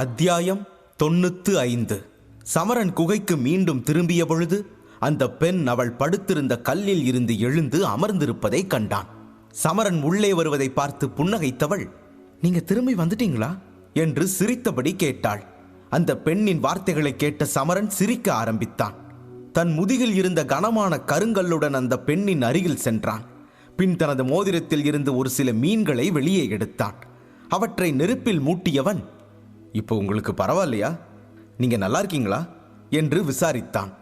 அத்தியாயம் 95. சமரன் குகைக்கு மீண்டும் திரும்பிய பொழுது அந்த பெண் அவள் படுத்திருந்த கல்லில் இருந்து எழுந்து அமர்ந்திருப்பதை கண்டான். சமரன் உள்ளே வருவதை பார்த்து புன்னகைத்தவள், நீங்க திரும்பி வந்துட்டீங்களா என்று சிரித்தபடி கேட்டாள். அந்த பெண்ணின் வார்த்தைகளை கேட்ட சமரன் சிரிக்க ஆரம்பித்தான். தன் முதுகில் இருந்த கனமான கருங்கல்லுடன் அந்த பெண்ணின் அருகில் சென்றான். பின் தனது மோதிரத்தில் இருந்து ஒரு சில மீன்களை வெளியே எடுத்தான். அவற்றை நெருப்பில் மூட்டியவன், இப்போ உங்களுக்கு பரவாயில்லையா, நீங்க நல்லா இருக்கீங்களா என்று விசாரித்தான்.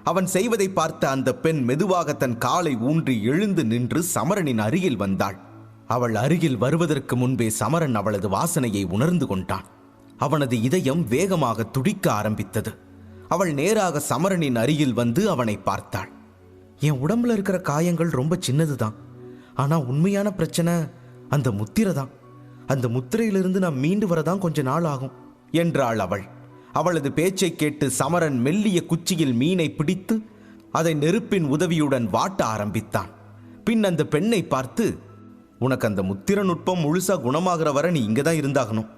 அவன் செய்வதை பார்த்த அந்த பெண் மெதுவாக தன் காலை ஊன்றி எழுந்து நின்று சமரனின் அருகில் வந்தாள். அவள் அருகில் வருவதற்கு முன்பே சமரன் அவளது வாசனையை உணர்ந்து கொண்டான். அவனது இதயம் வேகமாக துடிக்க ஆரம்பித்தது. அவள் நேராக சமரனின் அருகில் வந்து அவனை பார்த்தாள். என் உடம்புல இருக்கிற காயங்கள் ரொம்ப சின்னதுதான், ஆனா உண்மையான பிரச்சனை அந்த முத்திரை தான். அந்த முத்திரையிலிருந்து நான் மீண்டு வரதான் கொஞ்ச நாள் ஆகும் என்றாள் அவள். அவளது பேச்சை கேட்டு சமரன் மெல்லிய குச்சியில் மீனை பிடித்து அதை நெருப்பின் உதவியுடன் வாட்ட ஆரம்பித்தான். பின் அந்த பெண்ணை பார்த்து, உனக்கு அந்த முத்திர நுட்பம் முழுசா குணமாகிற வரை நீ இங்கே தான் இருந்தாகணும்.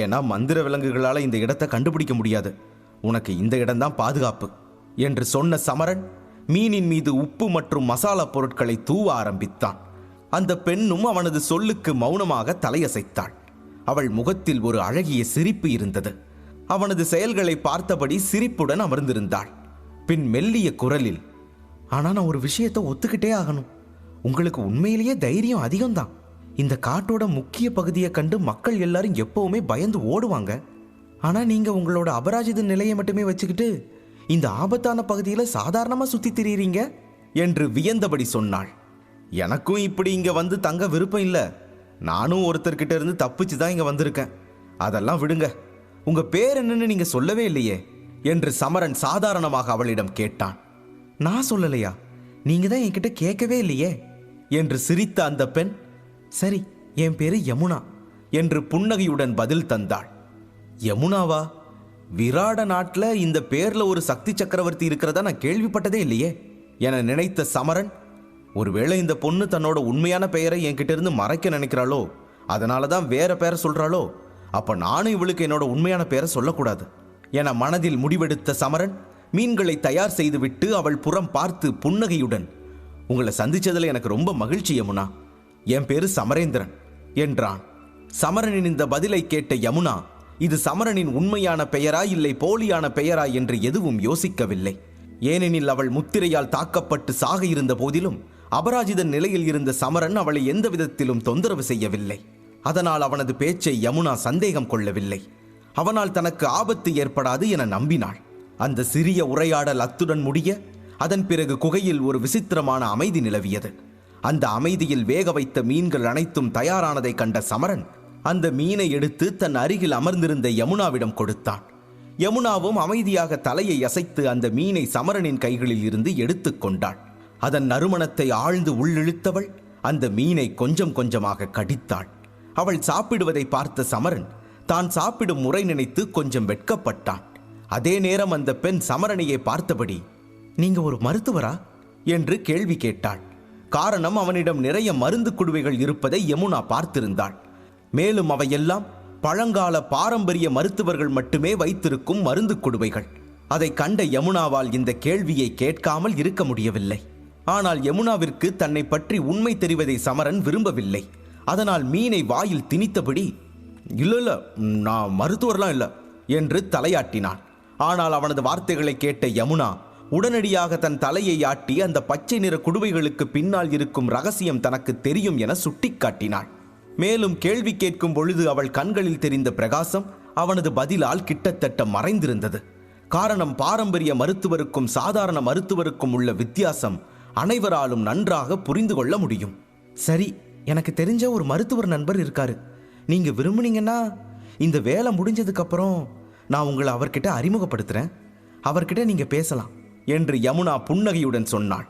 ஏன்னா மந்திர விலங்குகளால் இந்த இடத்தை கண்டுபிடிக்க முடியாது. உனக்கு இந்த இடம்தான் பாதுகாப்பு என்று சொன்ன சமரன் மீனின் மீது உப்பு மற்றும் மசாலா பொருட்களை தூவ ஆரம்பித்தான். அந்த பெண்ணும் அவனது சொல்லுக்கு மௌனமாக தலையசைத்தாள். அவள் முகத்தில் ஒரு அழகிய சிரிப்பு இருந்தது. அவனது செயல்களை பார்த்தபடி சிரிப்புடன் அமர்ந்திருந்தாள். பின் மெல்லிய குரலில், ஆனா நான் ஒரு விஷயத்தை ஒத்துக்கிட்டே ஆகணும். உங்களுக்கு உண்மையிலேயே தைரியம் அதிகம்தான். இந்த காட்டோட முக்கிய பகுதியை கண்டு மக்கள் எல்லாரும் எப்பவுமே பயந்து ஓடுவாங்க. ஆனா நீங்க உங்களோட அபராஜித நிலையை மட்டுமே வச்சுக்கிட்டு இந்த ஆபத்தான பகுதியில சாதாரணமா சுத்தி திரியுறீங்க என்று வியந்தபடி சொன்னாள். எனக்கும் இப்படி இங்க வந்து தங்க விருப்பம் இல்லை. நானும் ஒருத்தர்கிட்ட இருந்து தப்பிச்சு தான் இங்க வந்திருக்கேன். அதெல்லாம் விடுங்க. உங்க பேர் என்னன்னு நீங்க சொல்லவே இல்லையே என்று சமரன் சாதாரணமாக அவளிடம் கேட்டான். நான் சொல்லலையா? நீங்க தான் என்கிட்ட கேட்கவே இல்லையே என்று சிரித்த அந்த பெண், சரி என் பேரு யமுனா என்று புன்னகையுடன் பதில் தந்தாள். யமுனாவா? விராட நாட்டில் இந்த பேர்ல ஒரு சக்தி சக்கரவர்த்தி இருக்கிறதா நான் கேள்விப்பட்டதே இல்லையே என நினைத்த சமரன், ஒருவேளை இந்த பொண்ணு தன்னோட உண்மையான பெயரை என்கிட்ட இருந்து மறைக்க நினைக்கிறாளோ, அதனாலதான் வேற பேரை சொல்றாளோ, அப்ப நானும் இவளுக்கு என்னோட உண்மையான பெயரை சொல்லக்கூடாது என மனதில் முடிவெடுத்த சமரன் மீன்களை தயார் செய்துவிட்டு அவள் புறம் பார்த்து புன்னகையுடன், உங்களை சந்திச்சதுல எனக்கு ரொம்ப மகிழ்ச்சி யமுனா. என் பேரு சமரேந்திரன் என்றான். சமரனின் இந்த பதிலை கேட்ட யமுனா இது சமரனின் உண்மையான பெயரா இல்லை போலியான பெயரா என்று எதுவும் யோசிக்கவில்லை. ஏனெனில் அவள் முத்திரையால் தாக்கப்பட்டு சாக இருந்த போதிலும் அபராஜித நிலையில் இருந்த சமரன் அவளை எந்த விதத்திலும் தொந்தரவு செய்யவில்லை. அதனால் அவனது பேச்சை யமுனா சந்தேகம் கொள்ளவில்லை. அவனால் தனக்கு ஆபத்து ஏற்படாது என நம்பினாள். அந்த சிறிய உரையாடல் அத்துடன் முடிய அதன் பிறகு குகையில் ஒரு விசித்திரமான அமைதி நிலவியது. அந்த அமைதியில் வேக வைத்த மீன்கள் அனைத்தும் தயாரானதை கண்ட சமரன் அந்த மீனை எடுத்து தன் அருகில் அமர்ந்திருந்த யமுனாவிடம் கொடுத்தான். யமுனாவும் அமைதியாக தலையை அசைத்து அந்த மீனை சமரனின் கைகளில் இருந்து எடுத்துக்கொண்டாள். அதன் நறுமணத்தை ஆழ்ந்து உள்ளிழுத்தவள் அந்த மீனை கொஞ்சம் கொஞ்சமாக கடித்தாள். அவள் சாப்பிடுவதை பார்த்த சமரன் தான் சாப்பிடும் முறை நினைத்து கொஞ்சம் வெட்கப்பட்டான். அதே நேரம் அந்த பெண் சமரனையே பார்த்தபடி, நீங்க ஒரு மருத்துவரா என்று கேள்வி கேட்டாள். காரணம், அவனிடம் நிறைய மருந்து குடுவைகள் இருப்பதை யமுனா பார்த்திருந்தாள். மேலும் அவையெல்லாம் பழங்கால பாரம்பரிய மருத்துவர்கள் மட்டுமே வைத்திருக்கும் மருந்து குடுவைகள். அதை கண்ட யமுனாவால் இந்த கேள்வியை கேட்காமல் இருக்க முடியவில்லை. ஆனால் யமுனாவிற்கு தன்னை பற்றி உண்மை தெரிவதை சமரன் விரும்பவில்லை. அதனால் மீனை வாயில் திணித்தபடி, இல்ல நான் மருத்துவர்லாம் இல்லை என்று தலையாட்டினான். ஆனால் அவனது வார்த்தைகளை கேட்ட யமுனா உடனடியாக தன் தலையை ஆட்டி அந்த பச்சை நிற குடுவைகளுக்கு பின்னால் இருக்கும் ரகசியம் தனக்கு தெரியும் என சுட்டிக்காட்டினாள். மேலும் கேள்வி கேட்கும் பொழுது அவள் கண்களில் தெரிந்த பிரகாசம் அவனது பதிலால் கிட்டத்தட்ட மறைந்திருந்தது. காரணம், பாரம்பரிய மருத்துவருக்கும் சாதாரண மருத்துவருக்கும் உள்ள வித்தியாசம் அனைவராலும் நன்றாக புரிந்து கொள்ள முடியும். சரி, எனக்கு தெரிஞ்ச ஒரு மருத்துவர் நண்பர் இருக்காரு. நீங்க விரும்புனீங்கன்னா இந்த வேலை முடிஞ்சதுக்கு அப்புறம் நான் உங்களை அவர்கிட்ட அறிமுகப்படுத்துறேன். அவர்கிட்ட நீங்க பேசலாம் என்று யமுனா புன்னகையுடன் சொன்னாள்.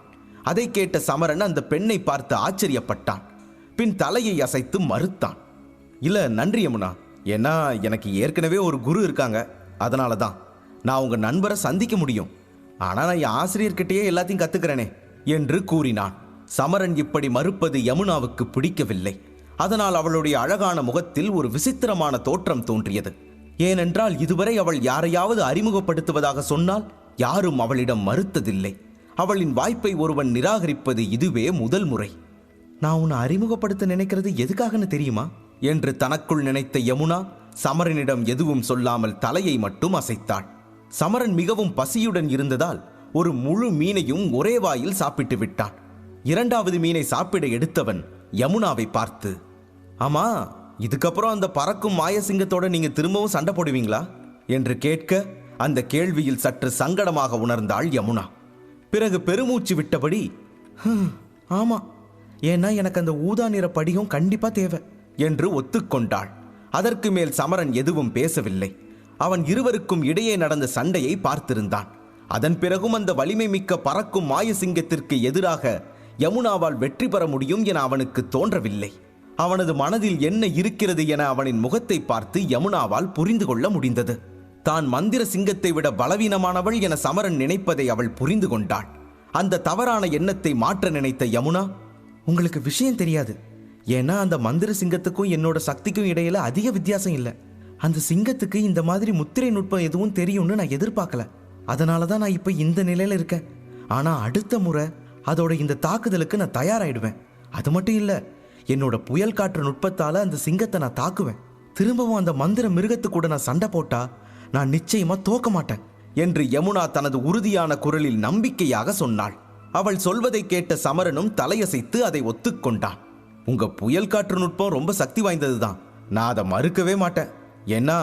அதை கேட்ட சமரன் அந்த பெண்ணை பார்த்து ஆச்சரியப்பட்டான். பின் தலையை அசைத்து மறுத்தான். இல்ல நன்றி யமுனா, ஏன்னா எனக்கு ஏற்கனவே ஒரு குரு இருக்காங்க. அதனால தான் நான் உங்க நண்பரை சந்திக்க முடியும். ஆனா நான் என் ஆசிரியர்கிட்டயே எல்லாத்தையும் கத்துக்கிறேனே என்று கூறினான். சமரன் இப்படி மறுப்பது யமுனாவுக்கு பிடிக்கவில்லை. அதனால் அவளுடைய அழகான முகத்தில் ஒரு விசித்திரமான தோற்றம் தோன்றியது. ஏனென்றால் இதுவரை அவள் யாரையாவது அறிமுகப்படுத்துவதாக சொன்னால் யாரும் அவளிடம் மறுத்ததில்லை. அவளின் வாய்ப்பை ஒருவன் நிராகரிப்பது இதுவே முதல் முறை. நான் உன்னை அறிமுகப்படுத்த நினைக்கிறது எதுக்காகன்னு தெரியுமா என்று தனக்குள் நினைத்த யமுனா சமரனிடம் எதுவும் சொல்லாமல் தலையை மட்டும் அசைத்தாள். சமரன் மிகவும் பசியுடன் இருந்ததால் ஒரு முழு மீனையும் ஒரே வாயில் சாப்பிட்டு விட்டான். இரண்டாவது மீனை சாப்பிட எடுத்தவன் யமுனாவை பார்த்து, ஆமா, இதுக்கப்புறம் அந்த பறக்கும் மாயசிங்கத்தோட நீங்க திரும்பவும் சண்டை போடுவீங்களா என்று கேட்க அந்த கேள்வியில் சற்று சங்கடமாக உணர்ந்தாள் யமுனா. பிறகு பெருமூச்சு விட்டபடி, ஆமா, ஏன்னா எனக்கு அந்த ஊதா நிற படியும் கண்டிப்பா தேவை என்று ஒத்துக்கொண்டாள். அதற்கு மேல் சமரன் எதுவும் பேசவில்லை. அவன் இருவருக்கும் இடையே நடந்த சண்டையை பார்த்திருந்தான். அதன் பிறகும் அந்த வலிமை மிக்க பறக்கும் மாயசிங்கத்திற்கு எதிராக யமுனாவால் வெற்றி பெற முடியும் என அவனுக்கு தோன்றவில்லை. அவனது மனதில் என்ன இருக்கிறது என அவனின் முகத்தை பார்த்து யமுனாவால் புரிந்து கொள்ள முடிந்தது. தான் மந்திர சிங்கத்தை விட பலவீனமானவள் என சமரன் நினைப்பதை அவள் புரிந்து கொண்டாள். அந்த தவறான எண்ணத்தை மாற்ற நினைத்த யமுனா, உங்களுக்கு விஷயம் தெரியாது, ஏன்னா அந்த மந்திர சிங்கத்துக்கும் என்னோட சக்திக்கும் இடையில அதிக வித்தியாசம் இல்லை. அந்த சிங்கத்துக்கு இந்த மாதிரி முத்திரை நுட்பம் எதுவும் தெரியும்னு நான் எதிர்பார்க்கல. அதனாலதான் நான் இப்ப இந்த நிலையில இருக்கேன். ஆனா அடுத்த முறை அதோட இந்த தாக்குதலுக்கு நான் தயாராயிடுவேன். அது மட்டும் இல்ல, என்னோட புயல் காற்று நுட்பத்தால அந்த சிங்கத்தை நான் தாக்குவேன். திரும்பவும் அந்த மந்திர மிருகத்து கூட நான் சண்டை போட்டா நான் நிச்சயமா தோக்க மாட்டேன் என்று யமுனா தனது உறுதியான குரலில் நம்பிக்கையாக சொன்னாள். அவள் சொல்வதை கேட்ட சமரனும் தலையசைத்து அதை ஒத்துக்கொண்டான். உங்க புயல் காற்று நுட்பம் ரொம்ப சக்தி வாய்ந்ததுதான், நான் அதை மறுக்கவே மாட்டேன். ஏன்னா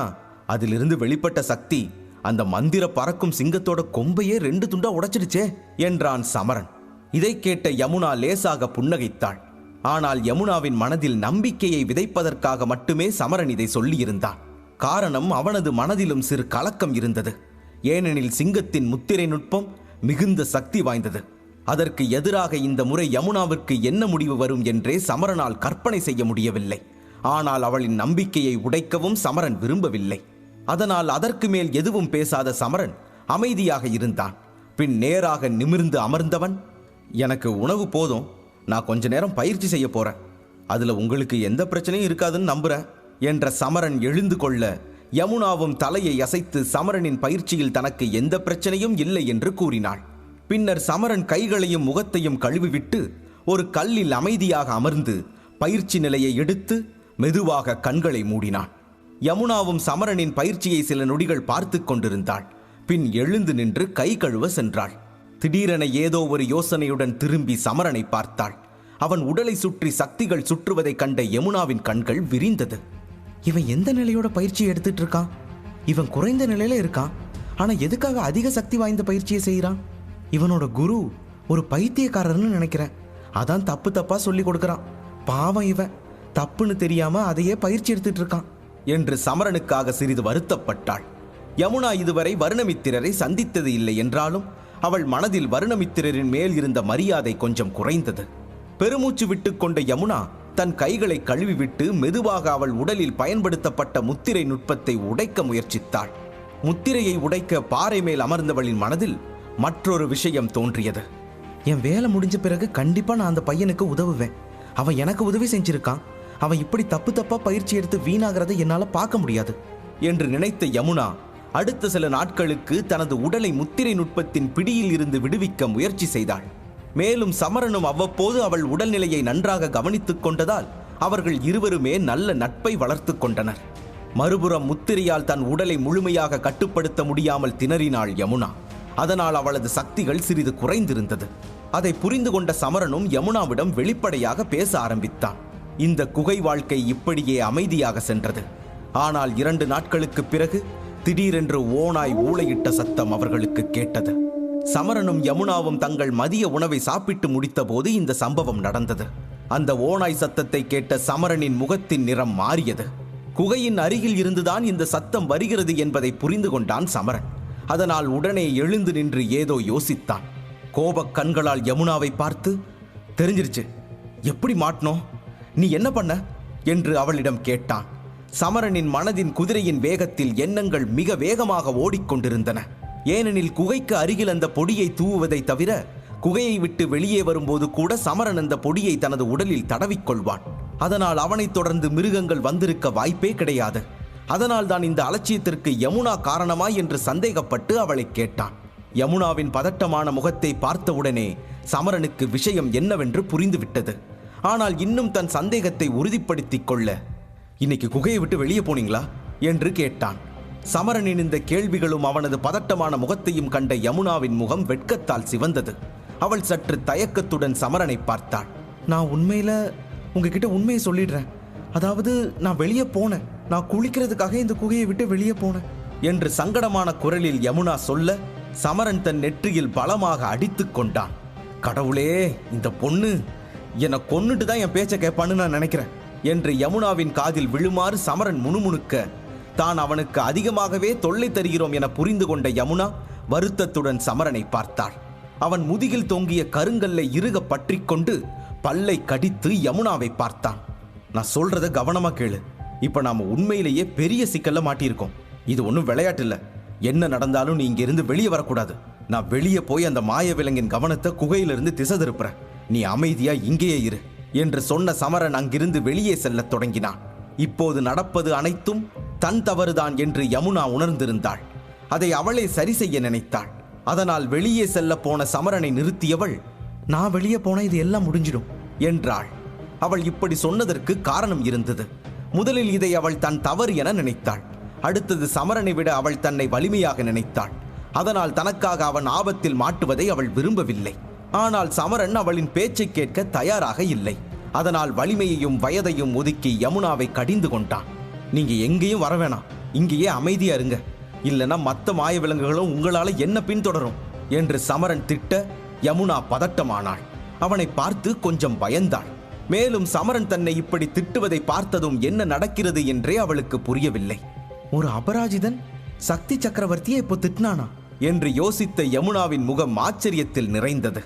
அதிலிருந்து வெளிப்பட்ட சக்தி அந்த மந்திர பறக்கும் சிங்கத்தோட கொம்பையே 2 துண்டா உடைச்சிடுச்சே என்றான் சமரன். இதை கேட்ட யமுனா லேசாக புன்னகைத்தாள். ஆனால் யமுனாவின் மனதில் நம்பிக்கையை விதைப்பதற்காக மட்டுமே சமரன் இதை சொல்லியிருந்தான். காரணம், அவனது மனதிலும் சிறு கலக்கம் இருந்தது. ஏனெனில் சிங்கத்தின் முத்திரை நுட்பம் மிகுந்த சக்தி வாய்ந்தது. அதற்கு எதிராக இந்த முறை யமுனாவிற்கு என்ன முடிவு வரும் என்றே சமரனால் கற்பனை செய்ய முடியவில்லை. ஆனால் அவளின் நம்பிக்கையை உடைக்கவும் சமரன் விரும்பவில்லை. அதனால் அதற்கு மேல் எதுவும் பேசாத சமரன் அமைதியாக இருந்தான். பின் நேராக நிமிர்ந்து அமர்ந்தவன், எனக்கு உணவு போதும், நான் கொஞ்ச நேரம் பயிற்சி செய்ய போறேன், அதுல உங்களுக்கு எந்த பிரச்சனையும் இருக்காதுன்னு நம்புறேன் என்ற சமரன் எழுந்து கொள்ள யமுனாவும் தலையை அசைத்து சமரனின் பயிற்சியில் தனக்கு எந்த பிரச்சனையும் இல்லை என்று கூறினாள். பின்னர் சமரன் கைகளையும் முகத்தையும் கழுவிவிட்டு ஒரு கல்லில் அமைதியாக அமர்ந்து பயிற்சி நிலையை எடுத்து மெதுவாக கண்களை மூடினான். யமுனாவும் சமரனின் பயிற்சியை சில நொடிகள் பார்த்து கொண்டிருந்தாள். பின் எழுந்து நின்று கை கழுவ சென்றாள். திடீரென ஏதோ ஒரு யோசனையுடன் திரும்பி சமரனை பார்த்தாள். அவன் உடலை சுற்றி சக்திகள் சுற்றுவதை கண்ட யமுனாவின் கண்கள் விரிந்தது. இவன் எந்த நிலையோட பயிற்சி எடுத்துட்டு இருக்கான்? இவன் குறைந்த நிலையில இருக்கான், ஆனா எதுக்காக அதிக சக்தி வாய்ந்த பயிற்சியை செய்யறான்? இவனோட குரு ஒரு பைத்தியக்காரர்னு நினைக்கிறேன், அதான் தப்பு தப்பா சொல்லி கொடுக்கறான். பாவம், இவன் தப்புன்னு தெரியாம அதையே பயிற்சி எடுத்துட்டு இருக்கான் என்று சமரனுக்காக சிறிது வருத்தப்பட்டாள். யமுனா இதுவரை வருணமித்திரரை சந்தித்தது இல்லை என்றாலும் அவள் மனதில் வருணமித்திரரின் மேல் இருந்த மரியாதை கொஞ்சம் குறைந்தது. பெருமூச்சு விட்டு கொண்ட யமுனா தன் கைகளை கழுவிவிட்டு மெதுவாக அவள் உடலில் பயன்படுத்தப்பட்ட முத்திரை நுட்பத்தை உடைக்க முயற்சித்தாள். முத்திரையை உடைக்க பாறை மேல் அமர்ந்தவளின் மனதில் மற்றொரு விஷயம் தோன்றியது. என் வேலை முடிஞ்ச பிறகு கண்டிப்பா நான் அந்த பையனுக்கு உதவுவேன். அவன் எனக்கு உதவி செஞ்சிருக்கான். அவன் இப்படி தப்பு தப்பா பயிற்சி எடுத்து வீணாகிறதை என்னால பார்க்க முடியாது என்று நினைத்த யமுனா அடுத்த சில நாட்களுக்கு தனது உடலை முத்திரை நுட்பத்தின் பிடியில் இருந்து விடுவிக்க முயற்சி செய்தாள். மேலும் சமரனும் அவ்வப்போது அவள் உடல்நிலையை நன்றாக கவனித்துக் கொண்டதால் அவர்கள் இருவருமே நல்ல நட்பை வளர்த்து கொண்டனர். மறுபுறம் முத்திரையால் தன் உடலை முழுமையாக கட்டுப்படுத்த முடியாமல் திணறினாள் யமுனா. அதனால் அவளது சக்திகள் சிறிது குறைந்திருந்தது. அதை புரிந்து கொண்ட சமரனும் யமுனாவிடம் வெளிப்படையாக பேச ஆரம்பித்தான். இந்த குகை வாழ்க்கை இப்படியே அமைதியாக சென்றது. ஆனால் 2 நாட்களுக்கு பிறகு திடீரென்று ஓநாய் ஊளையிட்ட சத்தம் அவர்களுக்கு கேட்டது. சமரனும் யமுனாவும் தங்கள் மதிய உணவை சாப்பிட்டு முடித்த போது இந்த சம்பவம் நடந்தது. அந்த ஓநாய் சத்தத்தை கேட்ட சமரனின் முகத்தின் நிறம் மாறியது. குகையின் அருகில் இருந்துதான் இந்த சத்தம் வருகிறது என்பதை புரிந்து கொண்டான் சமரன். அதனால் உடனே எழுந்து நின்று ஏதோ யோசித்தான். கோபக் கண்களால் யமுனாவை பார்த்து, தெரிஞ்சிருச்சு, எப்படி மாட்டணும், நீ என்ன பண்ண என்று அவளிடம் கேட்டான். சமரனின் மனதின் குதிரையின் வேகத்தில் எண்ணங்கள் மிக வேகமாக ஓடிக்கொண்டிருந்தன. ஏனெனில் குகைக்கு அருகில் அந்த பொடியை தூவுவதை தவிர குகையை விட்டு வெளியே வரும்போது கூட சமரன் அந்த பொடியை தனது உடலில் தடவிக்கொள்வான். அதனால் அவனைத் தொடர்ந்து மிருகங்கள் வந்திருக்க வாய்ப்பே கிடையாது. அதனால் தான் இந்த அலட்சியத்திற்கு யமுனா காரணமா என்று சந்தேகப்பட்டு அவளை கேட்டான். யமுனாவின் பதட்டமான முகத்தை பார்த்தவுடனே சமரனுக்கு விஷயம் என்னவென்று புரிந்துவிட்டது. ஆனால் இன்னும் தன் சந்தேகத்தை உறுதிப்படுத்திக் கொள்ள, இன்னைக்கு குகையை விட்டு வெளியே போனீங்களா என்று கேட்டான். சமரனின் இந்த கேள்விகளும் அவனது பதட்டமான முகத்தையும் கண்ட யமுனாவின் முகம் வெட்கத்தால் சிவந்தது. அவள் சற்று தயக்கத்துடன் சமரனை பார்த்தாள். நான் உண்மையில உங்ககிட்ட உண்மையை சொல்லிடுறேன். அதாவது நான் வெளியே போனேன். நான் குளிக்கிறதுக்காக இந்த குகையை விட்டு வெளியே போனேன் என்று சங்கடமான குரலில் யமுனா சொல்ல, சமரன் தன் நெற்றியில் பலமாக அடித்துக் கொண்டான். கடவுளே, இந்த பொண்ணு என்னை கொன்னுட்டு தான் என் பேச்சை கேட்பான்னு நான் நினைக்கிறேன் என்று யமுனாவின் காதில் விழுமாறு சமரன் முணுமுணுக்க, தான் அவனுக்கு அதிகமாகவே தொல்லை தருகிறோம் என புரிந்து கொண்ட யமுனா வருத்தத்துடன் சமரனை பார்த்தாள். அவன் முதுகில் தொங்கிய கருங்கல்லை இறுக பற்றி கொண்டு பல்லை கடித்து யமுனாவை பார்த்தான். நான் சொல்றத கவனமா கேளு. இப்ப நாம உண்மையிலேயே பெரிய சிக்கல்ல மாட்டியிருக்கோம். இது ஒன்றும் விளையாட்டு இல்ல. என்ன நடந்தாலும் நீ இங்கிருந்து வெளியே வரக்கூடாது. நான் வெளியே போய் அந்த மாய விலங்கின் கவனத்தை குகையிலிருந்து திசை திருப்புறேன். நீ அமைதியா இங்கேயே இரு என்று சொன்ன சமரன் அங்கிருந்து வெளியே செல்லத் தொடங்கினான். இப்போது நடப்பது அனைத்தும் தன் தவறுதான் என்று யமுனா உணர்ந்திருந்தாள். அதை அவளே சரி செய்ய நினைத்தாள். அதனால் வெளியே செல்ல போன சமரனை நிறுத்தியவள், நான் வெளியே போன இது எல்லாம் முடிஞ்சிடும் என்றாள். அவள் இப்படி சொன்னதற்கு காரணம் இருந்தது. முதலில் இதை அவள் தன் தவறு என நினைத்தாள். அடுத்தது சமரனை விட அவள் தன்னை வலிமையாக நினைத்தாள். அதனால் தனக்காக அவன் ஆபத்தில் மாட்டுவதை அவள் விரும்பவில்லை. ஆனால் சமரன் அவளின் பேச்சை கேட்க தயாராக இல்லை. அதனால் வலிமையையும் வயதையும் ஒதுக்கி யமுனாவை கடிந்து கொண்டான். நீங்க எங்கேயும் வர வேணாம், இங்கேயே அமைதியா இருங்க, இல்லைன்னா மற்ற மாய விலங்குகளும் உங்களால என்ன பின்தொடரும் என்று சமரன் திட்ட, யமுனா பதட்டமானாள். அவனை பார்த்து கொஞ்சம் பயந்தாள். மேலும் சமரன் தன்னை இப்படி திட்டுவதை பார்த்ததும் என்ன நடக்கிறது என்றே அவளுக்கு புரியவில்லை. ஒரு அபராஜிதன் சக்தி சக்கரவர்த்தியை இப்போ திட்டினானா என்று யோசித்த யமுனாவின் முகம் ஆச்சரியத்தில் நிறைந்தது.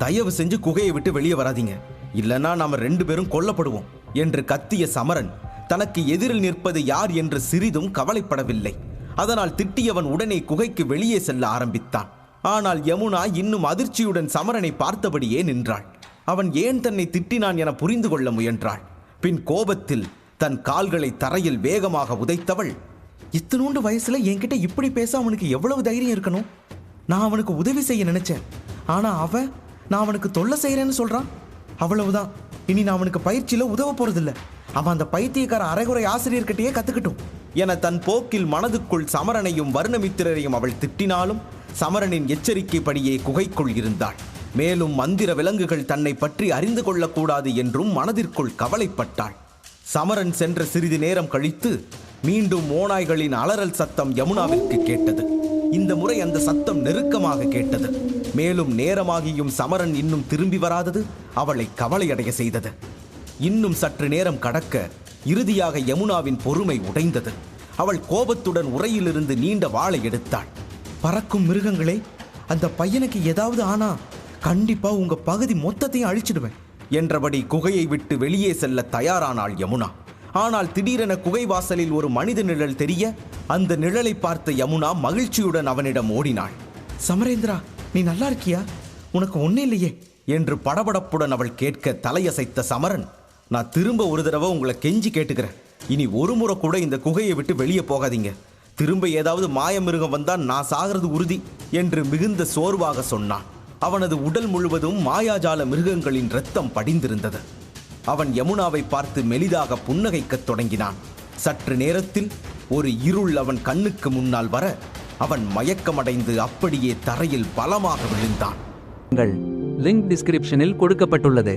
தயவு செஞ்சு குகையை விட்டு வெளியே வராதீங்க, இல்லைன்னா நாம 2 பேரும் கொல்லப்படுவோம் என்று கத்திய சமரன் தனக்கு எதிரில் நிற்பது யார் என்று சிறிதும் கவலைப்படவில்லை. அதனால் திட்டியவன் உடனே குகைக்கு வெளியே செல்ல ஆரம்பித்தான். ஆனால் யமுனா இன்னும் அதிர்ச்சியுடன் சமரனை பார்த்தபடியே நின்றாள். அவன் ஏன் தன்னை திட்டினான் என புரிந்து கொள்ள முயன்றாள். பின் கோபத்தில் தன் கால்களை தரையில் வேகமாக உதைத்தவள், இத்தனோண்டு வயசுல என்கிட்ட இப்படி பேச அவனுக்கு எவ்வளவு தைரியம் இருக்கணும்? நான் அவனுக்கு உதவி செய்ய நினைச்சேன், ஆனா நான் அவனுக்கு தொல்லை செய்யறேன்னு சொல்றான். அவ்வளவுதான், இனி நான் அவனுக்கு பயிற்சியில உதவ போறதில்ல. அவன் அந்த பைத்தியக்கார அரைகுறை ஆசிரியர்கிட்டயே கத்துக்கட்டும் என தன் போக்கில் மனதுக்குள் சமரனையும் வர்ணமித்திரரையும் அவள் திட்டினாலும் சமரனின் எச்சரிக்கைப்படியே குகைக்குள் இருந்தாள். மேலும் மந்திர விலங்குகள் தன்னை பற்றி அறிந்து கொள்ளக்கூடாது என்றும் மனதிற்குள் கவலைப்பட்டாள். சமரன் சென்ற சிறிது நேரம் கழித்து மீண்டும் ஓநாய்களின் அலறல் சத்தம் யமுனாவிற்கு கேட்டது. இந்த முறை அந்த சத்தம் நெருக்கமாக கேட்டது. மேலும் நேரமாகியும் சமரன் இன்னும் திரும்பி வராதது அவளை கவலையடைய செய்தது. இன்னும் சற்று நேரம் கடக்க இறுதியாக யமுனாவின் பொறுமை உடைந்தது. அவள் கோபத்துடன் உரையிலிருந்து நீண்ட வாளை எடுத்தாள். பறக்கும் மிருகங்களே, அந்த பையனுக்கு ஏதாவது ஆனா கண்டிப்பா உங்க பகுதி மொத்தத்தையும் அழிச்சிடுவேன் என்றபடி குகையை விட்டு வெளியே செல்ல தயாரானாள் யமுனா. ஆனால் திடீரென குகை வாசலில் ஒரு மனித நிழல் தெரிய அந்த நிழலை பார்த்த யமுனா மகிழ்ச்சியுடன் அவனிடம் ஓடினாள். சமரேந்திரா, நீ நல்லா இருக்கியா? உனக்கு ஒன்னும் இல்லையே என்று படபடப்புடன் அவள் கேட்க தலையசைத்த சமரன், நான் திரும்ப ஒரு தடவை உங்களை கெஞ்சி கேட்டுக்கிறேன், இனி ஒரு முறை கூட இந்த குகையை விட்டு வெளியே போகாதீங்க. திரும்ப ஏதாவது மாய மிருகம் வந்தால் நான் சாகிறது உறுதி என்று மிகுந்த சோர்வாக சொன்னான். அவனது உடல் முழுவதும் மாயாஜால மிருகங்களின் இரத்தம் படிந்திருந்தது. அவன் யமுனாவை பார்த்து மெலிதாக புன்னகைக்கத் தொடங்கினான். சற்று நேரத்தில் ஒரு இருள் அவன் கண்ணுக்கு முன்னால் வர அவன் மயக்கமடைந்து அப்படியே தரையில் பலமாக விழுந்தான். லிங்க் டிஸ்கிரிப்ஷனில் கொடுக்கப்பட்டுள்ளது.